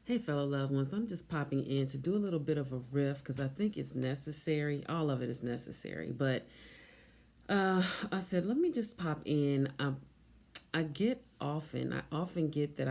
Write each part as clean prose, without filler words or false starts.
Hey, fellow loved ones, I'm just popping in to do a little bit of a riff because I think it's necessary. All of it is necessary. But I said, let me just pop in. I often get that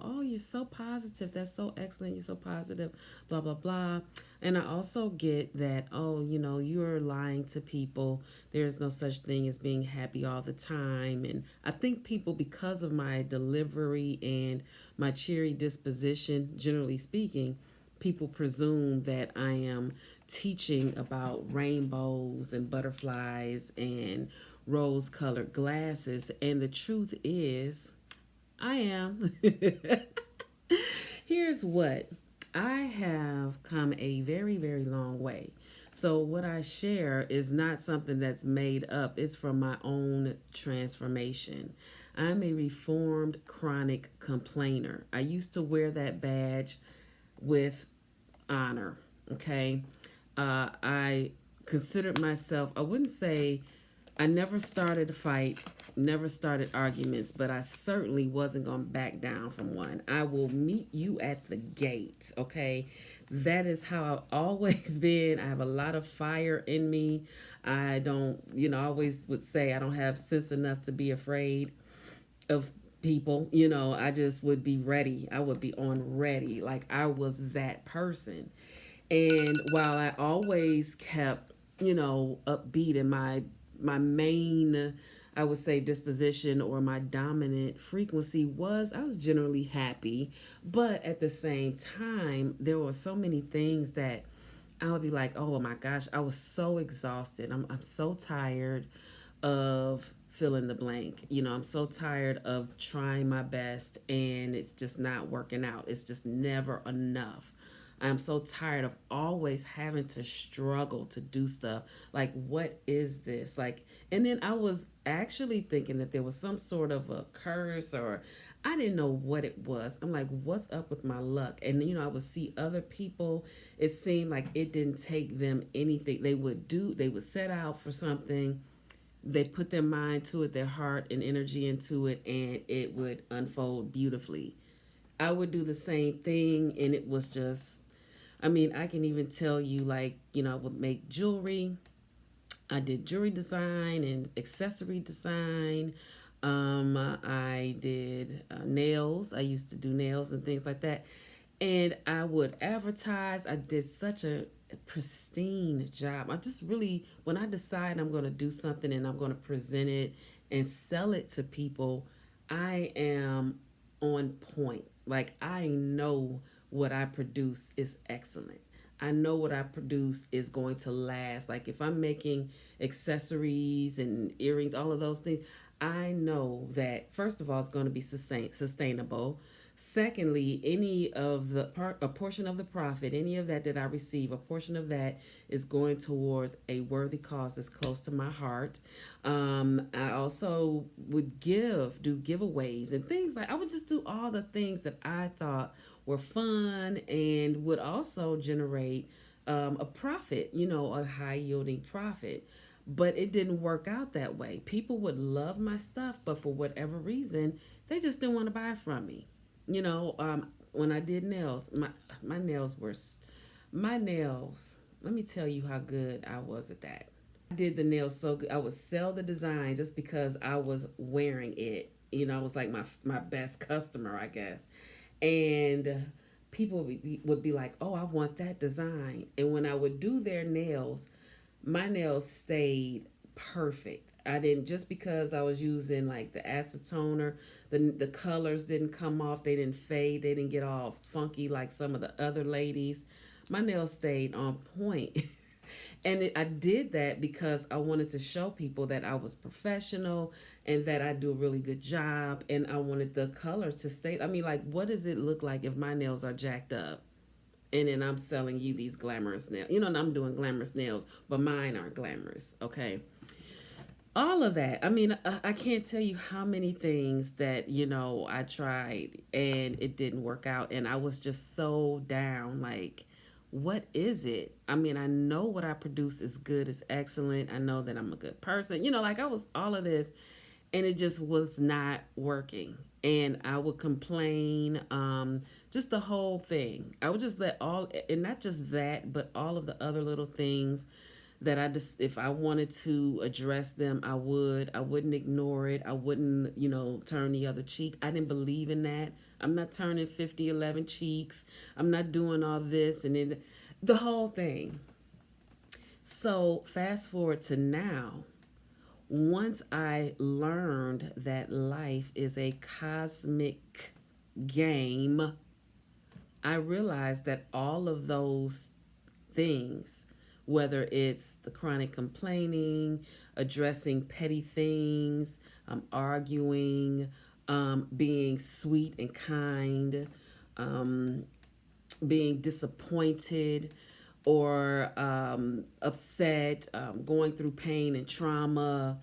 oh, you're so positive. That's so excellent. You're so positive, blah, blah, blah. And I also get that, oh, you're lying to people. There's no such thing as being happy all the time. And I think people, because of my delivery and my cheery disposition, generally speaking, people presume that I am teaching about rainbows and butterflies and rose colored glasses. And the truth is, I am. Here's what I have come a very, very long way. So, what I share is not something that's made up, it's from my own transformation. I'm a reformed chronic complainer. I used to wear that badge with honor. Okay. I considered myself, I wouldn't say I never started a fight, never started arguments, but I certainly wasn't going to back down from one. I will meet you at the gate. Okay. That is how I've always been. I have a lot of fire in me. I don't, I always would say I don't have sense enough to be afraid of people. I just would be ready. I would be on ready. Like I was that person. And while I always kept, upbeat in my main, I would say, disposition or my dominant frequency was, I was generally happy. But at the same time, there were so many things that I would be like, oh my gosh, I was so exhausted. I'm so tired of fill in the blank. I'm so tired of trying my best and it's just not working out. It's just never enough. I'm so tired of always having to struggle to do stuff. Like, what is this? Like, and then I was actually thinking that there was some sort of a curse or I didn't know what it was. I'm like, what's up with my luck? And, I would see other people. It seemed like it didn't take them anything. They would set out for something, they put their mind to it, their heart and energy into it, and it would unfold beautifully. I would do the same thing, and it was just, I mean, I can even tell you, like, I would make jewelry. I did jewelry design and accessory design. I did nails. I used to do nails and things like that. And I would advertise. I did such a pristine job. I just really, when I decide I'm going to do something and I'm going to present it and sell it to people, I am on point. Like, I know what I produce is excellent. I know what I produce is going to last. Like, if I'm making accessories and earrings, all of those things, I know that first of all, it's going to be sustainable. Secondly, any of the a portion of the profit, any of that I receive, a portion of that is going towards a worthy cause that's close to my heart. I also would do giveaways and things like I would just do all the things that I thought were fun and would also generate a profit, a high yielding profit. But it didn't work out that way. People would love my stuff, but for whatever reason, they just didn't want to buy from me. When I did nails, my nails were my nails. Let me tell you how good I was at that. I did the nails so good. I would sell the design just because I was wearing it. I was like my best customer, I guess. And people would be like, "Oh, I want that design." And when I would do their nails, my nails stayed perfect. I didn't, just because I was using like the acetone, the colors didn't come off, they didn't fade, they didn't get all funky like some of the other ladies. My nails stayed on point. And I did that because I wanted to show people that I was professional and that I do a really good job, and I wanted the color to stay. I mean, like, what does it look like if my nails are jacked up? And then I'm selling you these glamorous nails. And I'm doing glamorous nails, but mine aren't glamorous, okay? All of that. I mean, I can't tell you how many things that, I tried and it didn't work out. And I was just so down. Like, what is it? I mean, I know what I produce is good, is excellent. I know that I'm a good person. Like I was all of this and it just was not working. and I would complain, just the whole thing. I would just let all, and not just that, but all of the other little things that I just, if I wanted to address them, I would. I wouldn't ignore it. I wouldn't, turn the other cheek. I didn't believe in that. I'm not turning 50, 11 cheeks. I'm not doing all this and then the whole thing. So fast forward to now. Once I learned that life is a cosmic game, I realized that all of those things, whether it's the chronic complaining, addressing petty things, arguing, being sweet and kind, um, being disappointed or upset, going through pain and trauma,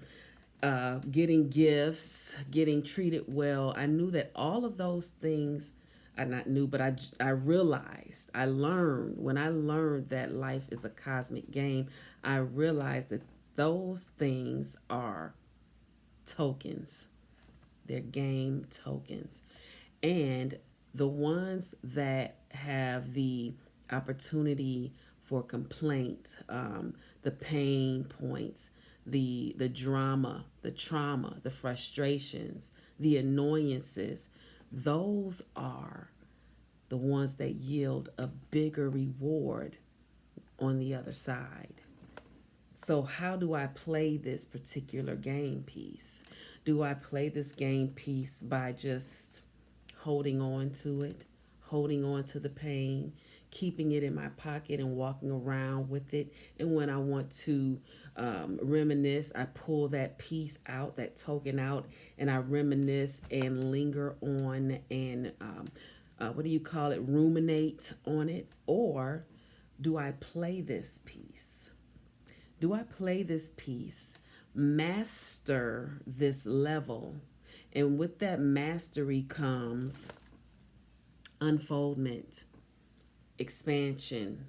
getting gifts, getting treated well. I knew that all of those things, I not knew, but I realized, I learned, when I learned that life is a cosmic game, I realized that those things are tokens. They're game tokens. And the ones that have the opportunity for complaint, the pain points, the drama, the trauma, the frustrations, the annoyances, those are the ones that yield a bigger reward on the other side. So, how do I play this particular game piece? Do I play this game piece by just holding on to it, holding on to the pain, keeping it in my pocket and walking around with it? And when I want to reminisce, I pull that piece out, that token out, and I reminisce and linger on and what do you call it? Ruminate on it. Or do I play this piece? Do I play this piece, master this level, and with that mastery comes unfoldment, expansion,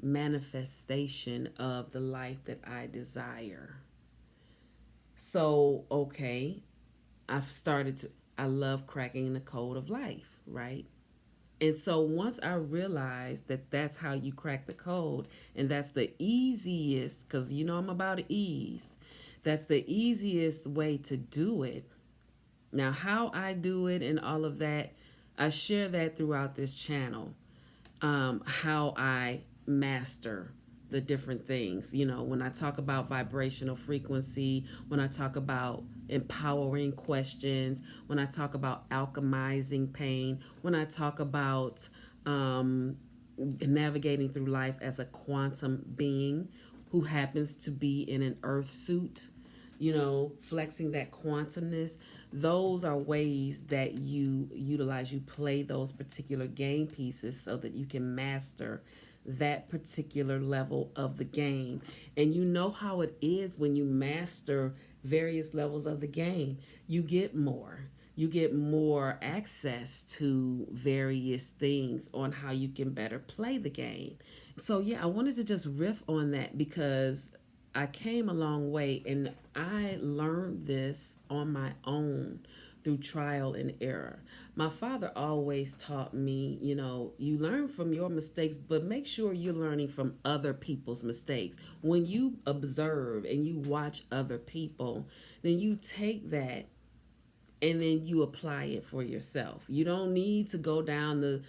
manifestation of the life that I desire? So, okay, I love cracking the code of life, right? And so once I realized that that's how you crack the code, and that's the easiest, because I'm about ease, that's the easiest way to do it. Now, how I do it and all of that, I share that throughout this channel. How I master the different things. When I talk about vibrational frequency, when I talk about empowering questions, when I talk about alchemizing pain, when I talk about navigating through life as a quantum being who happens to be in an earth suit, flexing that quantumness. Those are ways that you utilize, you play those particular game pieces so that you can master that particular level of the game. And you know how it is when you master various levels of the game. You get more. You get more access to various things on how you can better play the game. So, yeah, I wanted to just riff on that because I came a long way and I learned this on my own through trial and error. My father always taught me, you learn from your mistakes, but make sure you're learning from other people's mistakes. When you observe and you watch other people, then you take that and then you apply it for yourself. You don't need to go down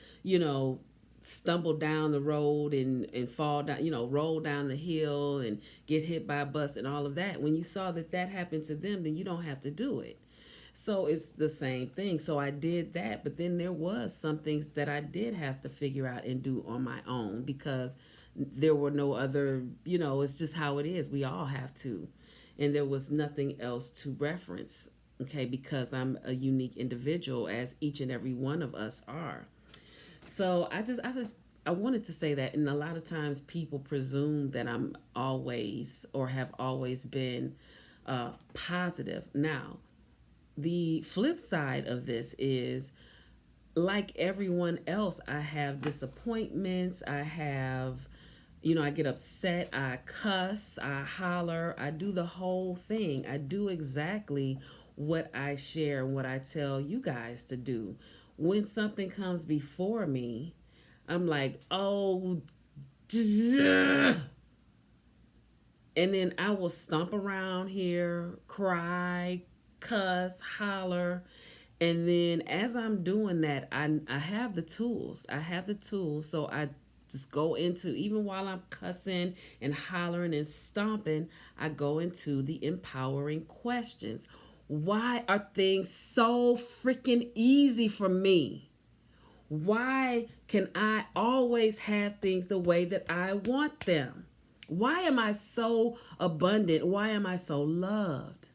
stumble down the road and fall down, roll down the hill and get hit by a bus and all of that. When you saw that happened to them, then you don't have to do it. So it's the same thing. So I did that, but then there was some things that I did have to figure out and do on my own because there were no other, it's just how it is. We all have to. And there was nothing else to reference, okay, because I'm a unique individual as each and every one of us are. So I wanted to say that, and a lot of times people presume that I'm always or have always been positive. Now, the flip side of this is, like everyone else, I have disappointments. I get upset. I cuss. I holler. I do the whole thing. I do exactly what I share and what I tell you guys to do. When something comes before me, I'm like, oh, and then I will stomp around here, cry, cuss, holler. And then as I'm doing that, I have the tools. I have the tools. So I just go into, even while I'm cussing and hollering and stomping, I go into the empowering questions. Why are things so freaking easy for me? Why can I always have things the way that I want them? Why am I so abundant? Why am I so loved?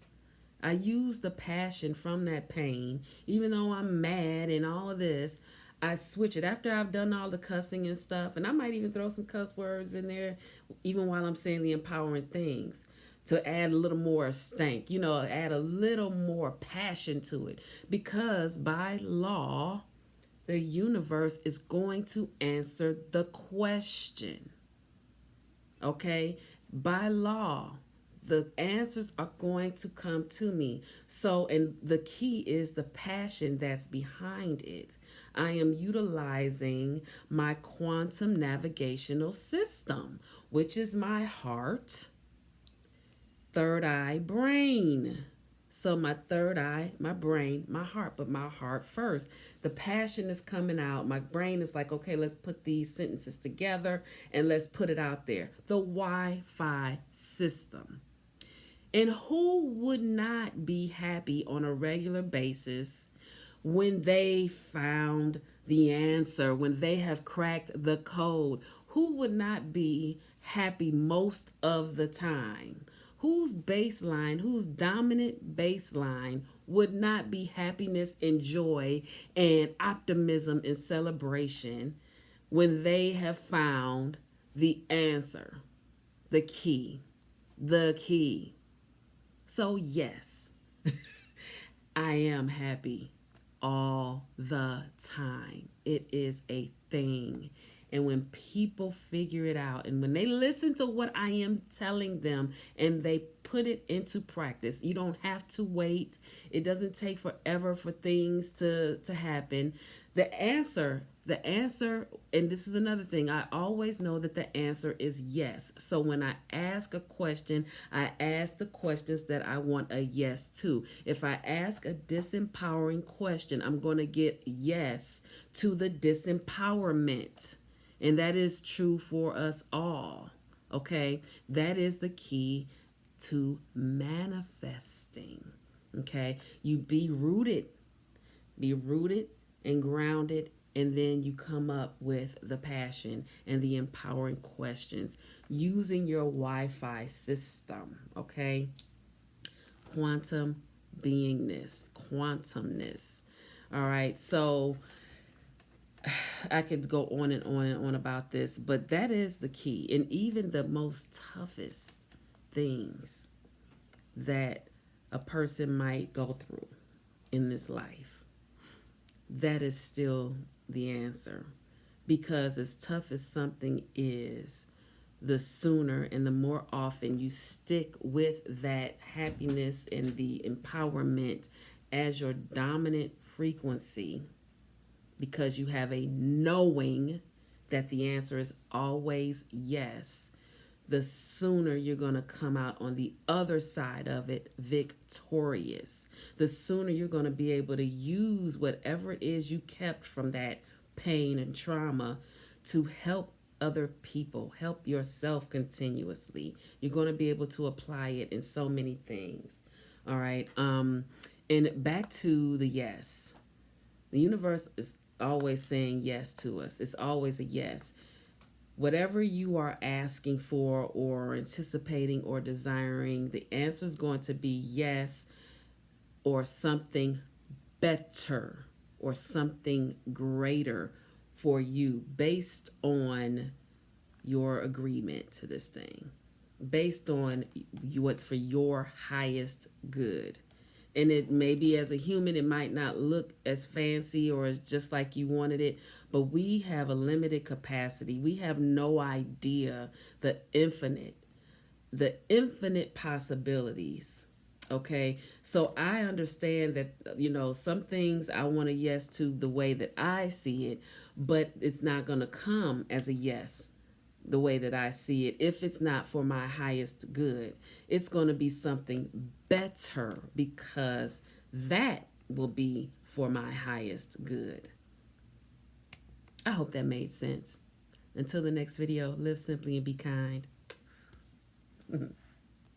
I use the passion from that pain, even though I'm mad and all of this. I switch it after I've done all the cussing and stuff, and I might even throw some cuss words in there, even while I'm saying the empowering things, to add a little more stank, add a little more passion to it. Because by law, the universe is going to answer the question. Okay? By law, the answers are going to come to me. So, and the key is the passion that's behind it. I am utilizing my quantum navigational system, which is my heart, third eye, brain. So my third eye, my brain, my heart, but my heart first. The passion is coming out. My brain is like, okay, let's put these sentences together and let's put it out there. The Wi-Fi system. And who would not be happy on a regular basis when they found the answer, when they have cracked the code? Who would not be happy most of the time? Whose baseline, whose dominant baseline would not be happiness and joy and optimism and celebration when they have found the answer, the key, the key? So, yes, I am happy all the time. It is a thing. And when people figure it out and when they listen to what I am telling them and they put it into practice, you don't have to wait. It doesn't take forever for things to happen. The answer, and this is another thing, I always know that the answer is yes. So when I ask a question, I ask the questions that I want a yes to. If I ask a disempowering question, I'm going to get yes to the disempowerment. And that is true for us all. Okay? That is the key to manifesting. Okay? You be rooted and grounded, and then you come up with the passion and the empowering questions using your Wi-Fi system. Okay? Quantum beingness, quantumness. All right? So I could go on and on and on about this, but that is the key. And even the most toughest things that a person might go through in this life, that is still the answer. Because as tough as something is, the sooner and the more often you stick with that happiness and the empowerment as your dominant frequency, because you have a knowing that the answer is always yes, the sooner you're going to come out on the other side of it victorious. The sooner you're going to be able to use whatever it is you kept from that pain and trauma to help other people, help yourself continuously. You're going to be able to apply it in so many things. All right. And back to the yes. The universe is always saying yes to us. It's always a yes. Whatever you are asking for or anticipating or desiring, the answer is going to be yes, or something better or something greater for you based on your agreement to this thing, based on what's for your highest good. And it maybe as a human, it might not look as fancy or as just like you wanted it, but we have a limited capacity. We have no idea the infinite possibilities Okay. So I understand that, some things I want a yes to the way that I see it, but it's not going to come as a yes the way that I see it if it's not for my highest good. It's going to be something better because that will be for my highest good. I hope that made sense. Until the next video, live simply and be kind.